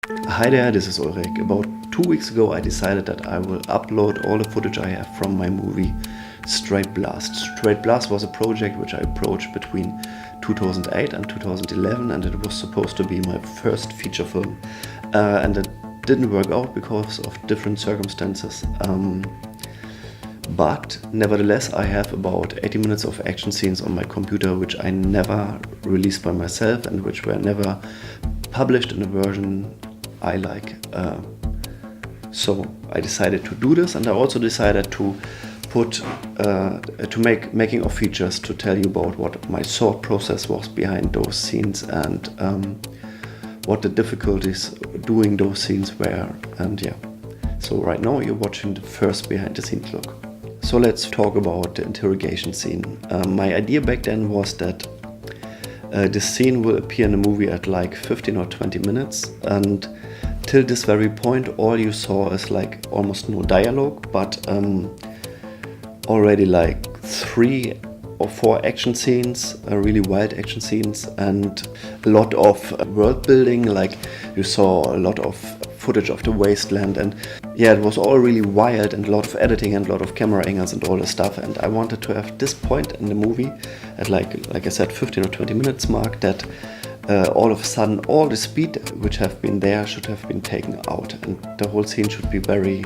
Hi there, this is Ulrich. About 2 weeks ago I decided that I will upload all the footage I have from my movie Straight Blast. Straight Blast was a project which I approached between 2008 and 2011, and it was supposed to be my first feature film. And it didn't work out because of different circumstances. But nevertheless, I have about 80 minutes of action scenes on my computer which I never released by myself and which were never published in a version I like. So I decided to do this, and I also decided to make making of features to tell you about what my thought process was behind those scenes and what the difficulties doing those scenes were. And yeah, so right now you're watching the first behind the scenes look. So let's talk about the interrogation scene. My idea back then was that this scene will appear in the movie at like 15 or 20 minutes, and till this very point all you saw is like almost no dialogue, but already like 3 or 4 action scenes, really wild action scenes, and a lot of world building. Like you saw a lot of footage of the wasteland, and yeah, it was all really wild, and a lot of editing and a lot of camera angles and all the stuff. And I wanted to have this point in the movie at like I said 15 or 20 minutes mark, that all of a sudden all the speed which have been there should have been taken out, and the whole scene should be very,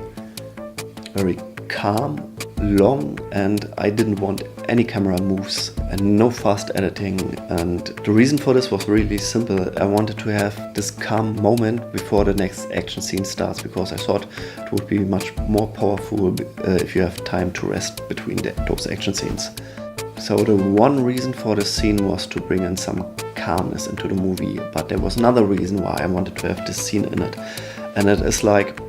very calm, long, and I didn't want any camera moves and no fast editing. And the reason for this was really simple. I wanted to have this calm moment before the next action scene starts, because I thought it would be much more powerful if you have time to rest between those action scenes. So the one reason for this scene was to bring in some calmness into the movie, but there was another reason why I wanted to have this scene in it, and it is like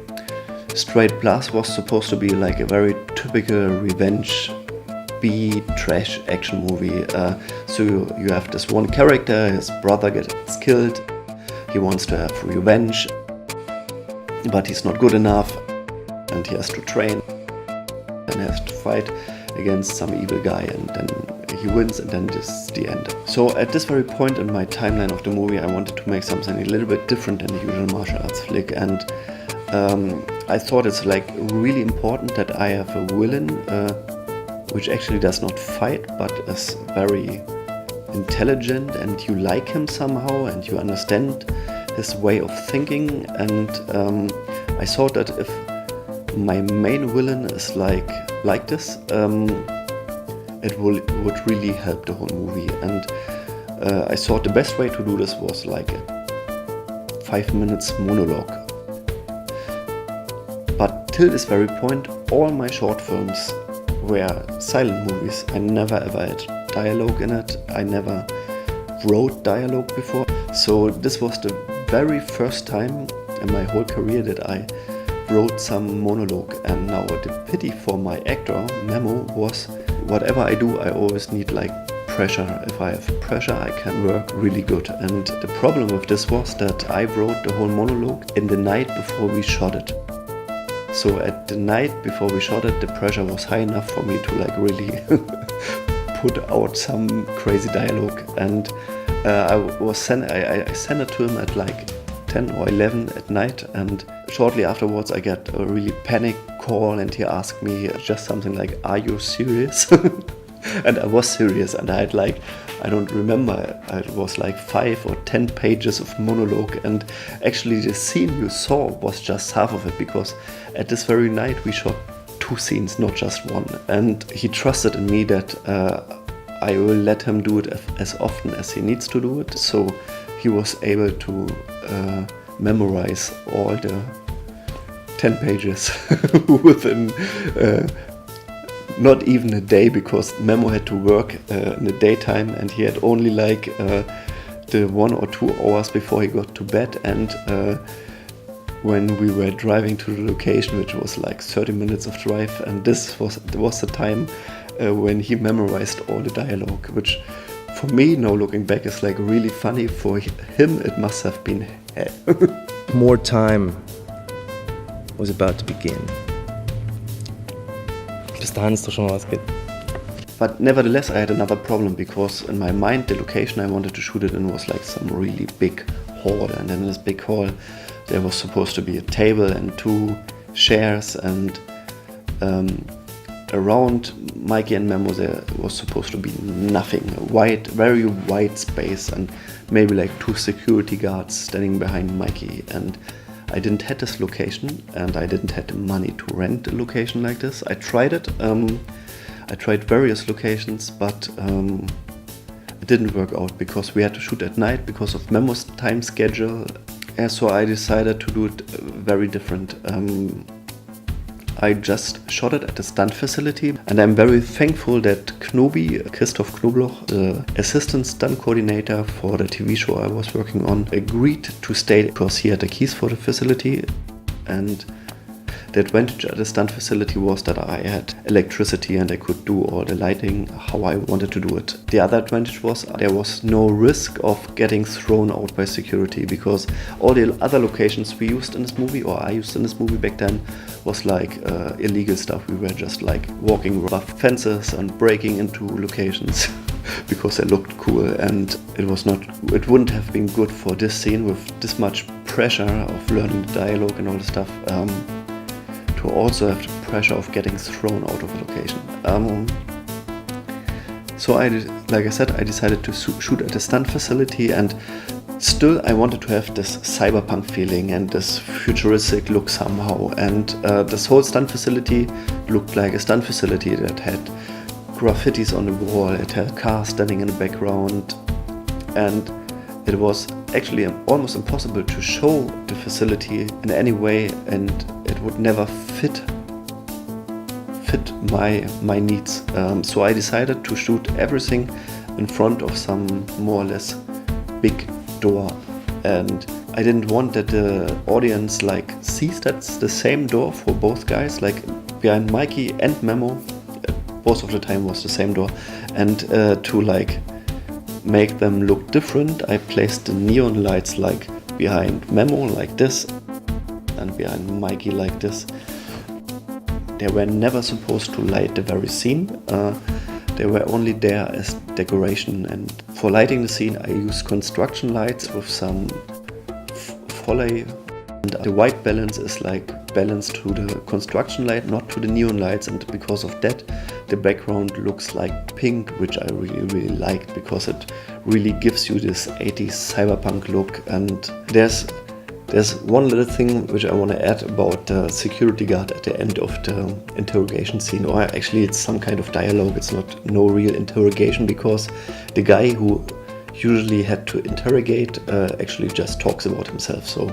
Straight Blast was supposed to be like a very typical revenge B-trash action movie. So you have this one character, his brother gets killed, he wants to have revenge, but he's not good enough, and he has to train and has to fight against some evil guy, and then he wins, and then this is the end. So at this very point in my timeline of the movie I wanted to make something a little bit different than the usual martial arts flick, and I thought it's like really important that I have a villain which actually does not fight but is very intelligent, and you like him somehow and you understand his way of thinking. And I thought that if my main villain is like this, it would really help the whole movie. And I thought the best way to do this was like a 5 minutes monologue. But till this very point, all my short films were silent movies. I never ever had dialogue in it. I never wrote dialogue before. So this was the very first time in my whole career that I wrote some monologue. And now the pity for my actor, Memo, was whatever I do, I always need like pressure. If I have pressure, I can work really good. And the problem with this was that I wrote the whole monologue in the night before we shot it. So at the night before we shot it, the pressure was high enough for me to like really put out some crazy dialogue. And I sent it to him at like 10 or 11 at night, and shortly afterwards I got a really panic call, and he asked me just something like, "Are you serious?" And I was serious, and I had like, I don't remember, it was like 5 or 10 pages of monologue, and actually the scene you saw was just half of it, because at this very night we shot 2 scenes, not just one. And he trusted in me that I will let him do it as often as he needs to do it. So he was able to memorize all the 10 pages within not even a day, because Memo had to work in the daytime, and he had only like the 1 or 2 hours before he got to bed. And when we were driving to the location, which was like 30 minutes of drive, and this was the time when he memorized all the dialogue, which for me now looking back is like really funny. For him it must have been hell. More time was about to begin. Bis dahin ist doch schon mal was geht. But nevertheless, I had another problem, because in my mind the location I wanted to shoot it in was like some really big hall, and in this big hall there was supposed to be a table and 2 chairs, and around Mikey and Memo there was supposed to be nothing, a very wide space, and maybe like 2 security guards standing behind Mikey. And I didn't have this location, and I didn't have the money to rent a location like this. I tried it. I tried various locations, but it didn't work out because we had to shoot at night because of Memo's time schedule. And so I decided to do it very different. I just shot it at the stunt facility, and I'm very thankful that Christoph Knobloch, the assistant stunt coordinator for the TV show I was working on, agreed to stay because he had the keys for the facility. And the advantage at the stunt facility was that I had electricity and I could do all the lighting how I wanted to do it. The other advantage was there was no risk of getting thrown out by security, because all the other locations we used in this movie, or I used in this movie back then, was like illegal stuff. We were just like walking rough fences and breaking into locations because they looked cool, and it wouldn't have been good for this scene with this much pressure of learning the dialogue and all the stuff. To also have the pressure of getting thrown out of a location. So like I said, I decided to shoot at a stunt facility, and still I wanted to have this cyberpunk feeling and this futuristic look somehow. And this whole stunt facility looked like a stunt facility that had graffitis on the wall, it had cars standing in the background, and it was actually almost impossible to show the facility in any way, and it would never fit my needs. So I decided to shoot everything in front of some more or less big door, and I didn't want that the audience like sees that's the same door for both guys, like behind Mikey and Memo. Most of the time was the same door, and to like make them look different, I placed the neon lights like behind Memo like this and behind Mikey like this. They were never supposed to light the very scene. They were only there as decoration, and for lighting the scene I used construction lights with some foley. And the white balance is like balanced to the construction light, not to the neon lights, and because of that the background looks like pink, which I really liked, because it really gives you this 80s cyberpunk look. And there's one little thing which I want to add about the security guard at the end of the interrogation scene, or actually it's some kind of dialogue, it's no real interrogation, because the guy who usually had to interrogate actually just talks about himself. So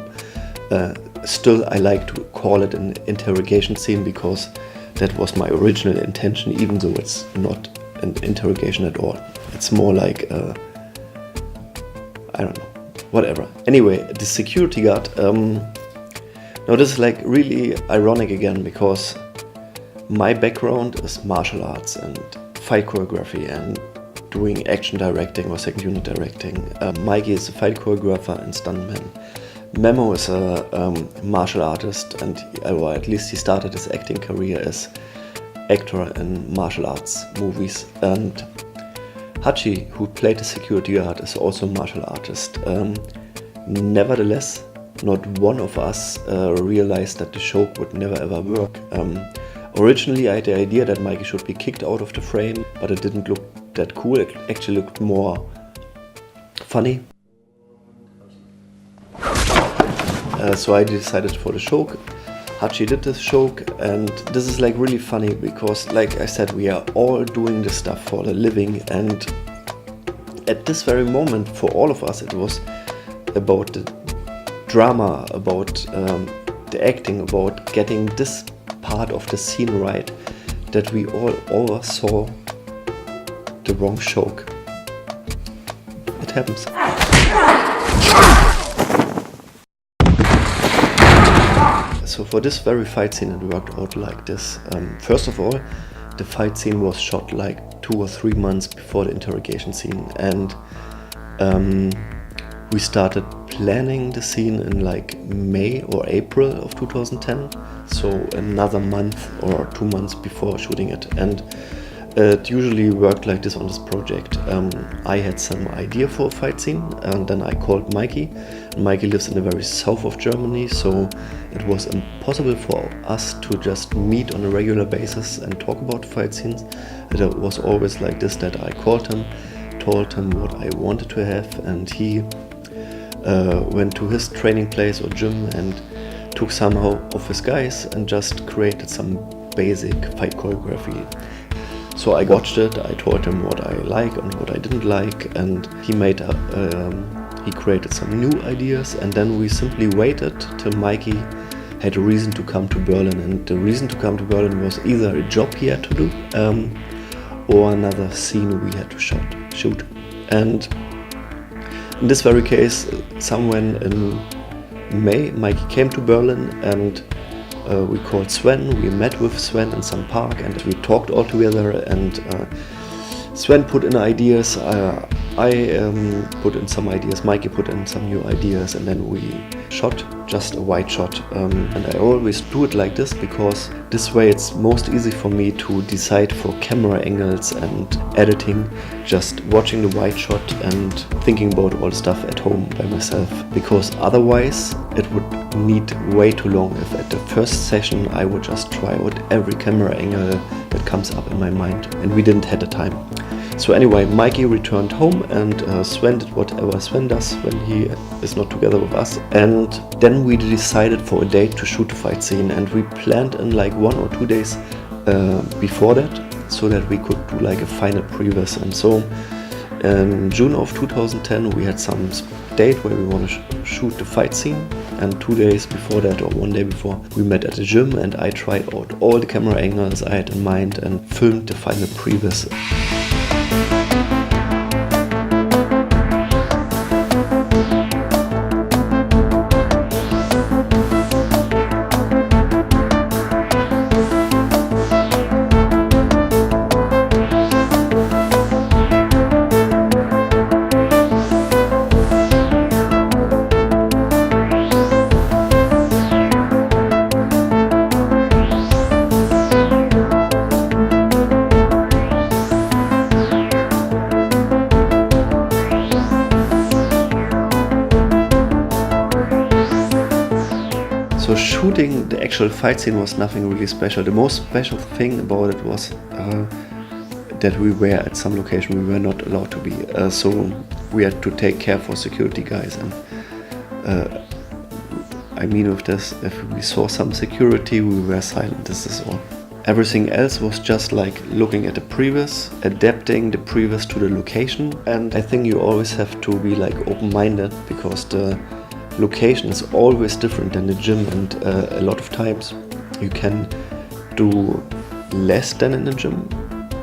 still I like to call it an interrogation scene, because that was my original intention, even though it's not an interrogation at all. It's more like I don't know, whatever. Anyway, the security guard, now this is like really ironic again, because my background is martial arts and fight choreography and doing action directing or second unit directing. Mikey is a fight choreographer and stuntman. Memo is a martial artist, and or at least he started his acting career as actor in martial arts movies. And Hachi, who played the security guard, is also a martial artist. Nevertheless, not one of us realized that the show would never ever work. Originally I had the idea that Mikey should be kicked out of the frame, but it didn't look that cool. It actually looked more funny. So I decided for the choke. Hachi did this choke, and this is like really funny because, like I said, we are all doing this stuff for the living, and at this very moment for all of us it was about the drama, about the acting, about getting this part of the scene right, that we all oversaw the wrong choke. It happens. So for this very fight scene it worked out like this. First of all, the fight scene was shot like 2 or 3 months before the interrogation scene, and we started planning the scene in like May or April of 2010, so another month or 2 months before shooting it. And It usually worked like this on this project. I had some idea for a fight scene, and then I called Mikey. Mikey lives in the very south of Germany, so it was impossible for us to just meet on a regular basis and talk about fight scenes. It was always like this, that I called him, told him what I wanted to have, and he went to his training place or gym and took some of his guys and just created some basic fight choreography. So I watched it, I told him what I like and what I didn't like, and he created some new ideas, and then we simply waited till Mikey had a reason to come to Berlin. And the reason to come to Berlin was either a job he had to do or another scene we had to shoot. And in this very case, somewhere in May, Mikey came to Berlin, and we called Sven. We met with Sven in some park and we talked all together, and Sven put in ideas, I put in some ideas, Mikey put in some new ideas, and then we shot just a wide shot. And I always do it like this because this way it's most easy for me to decide for camera angles and editing, just watching the wide shot and thinking about all the stuff at home by myself, because otherwise it would need way too long if at the first session I would just try out every camera angle that comes up in my mind, and we didn't have the time. So anyway, Mikey returned home, and Sven did whatever Sven does when he is not together with us. And then we decided for a date to shoot the fight scene, and we planned in like 1 or 2 days before that, so that we could do like a final previs. And so in June of 2010 we had some date where we want to shoot the fight scene, and 2 days before that or 1 day before we met at the gym, and I tried out all the camera angles I had in mind and filmed the final previs. So shooting the actual fight scene was nothing really special. The most special thing about it was that we were at some location we were not allowed to be. So we had to take care for security guys. And I mean with this, if we saw some security, we were silent. This is all. Everything else was just like looking at the previs, adapting the previs to the location. And I think you always have to be like open-minded, because the location is always different than the gym, and a lot of times you can do less than in the gym,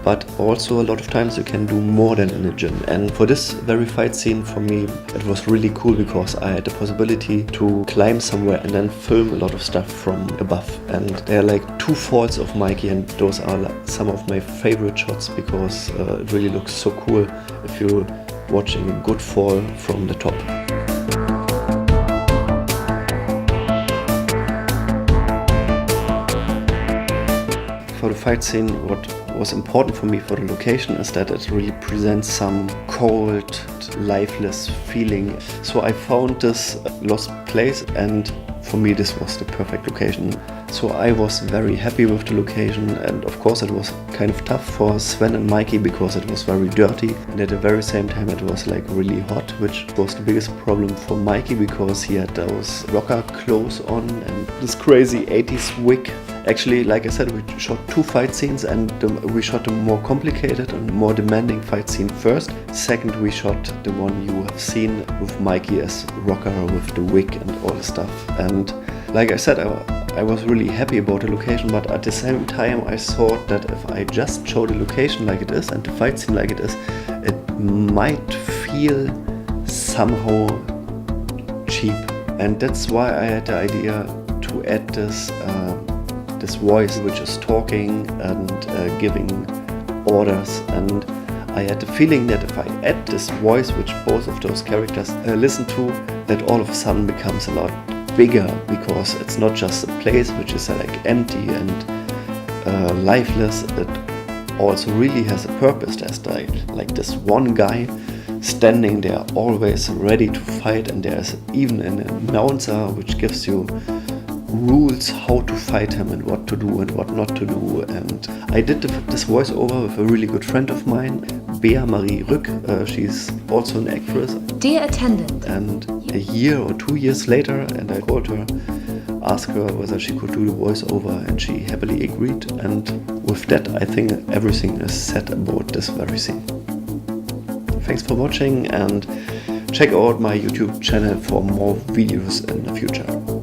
but also a lot of times you can do more than in the gym. And for this very fight scene, for me it was really cool because I had the possibility to climb somewhere and then film a lot of stuff from above. And there are like 2 falls of Mikey, and those are like some of my favorite shots, because it really looks so cool if you're watching a good fall from the top. For the fight scene, what was important for me for the location is that it really presents some cold, lifeless feeling. So I found this lost place, and for me this was the perfect location. So I was very happy with the location, and of course it was kind of tough for Sven and Mikey because it was very dirty, and at the very same time it was like really hot, which was the biggest problem for Mikey because he had those rocker clothes on and this crazy 80s wig. Actually, like I said, we shot 2 fight scenes, and we shot the more complicated and more demanding fight scene first. Second, we shot the one you have seen with Mikey as rocker with the wig and all the stuff. And like I said, I was really happy about the location, but at the same time I thought that if I just show the location like it is and the fight scene like it is, it might feel somehow cheap. And that's why I had the idea to add this voice which is talking and giving orders. And I had the feeling that if I add this voice which both of those characters listen to, that all of a sudden becomes a lot bigger, because it's not just a place which is like empty and lifeless. It also really has a purpose. There's like this one guy standing there always ready to fight, and there's even an announcer which gives you rules how to fight him and what to do and what not to do. And I did this voiceover with a really good friend of mine, Bea Marie Rück. She's also an actress. Dear attendant. And a year or 2 years later, and I called her, asked her whether she could do the voiceover, and she happily agreed. And with that, I think everything is said about this very scene. Thanks for watching, and check out my YouTube channel for more videos in the future.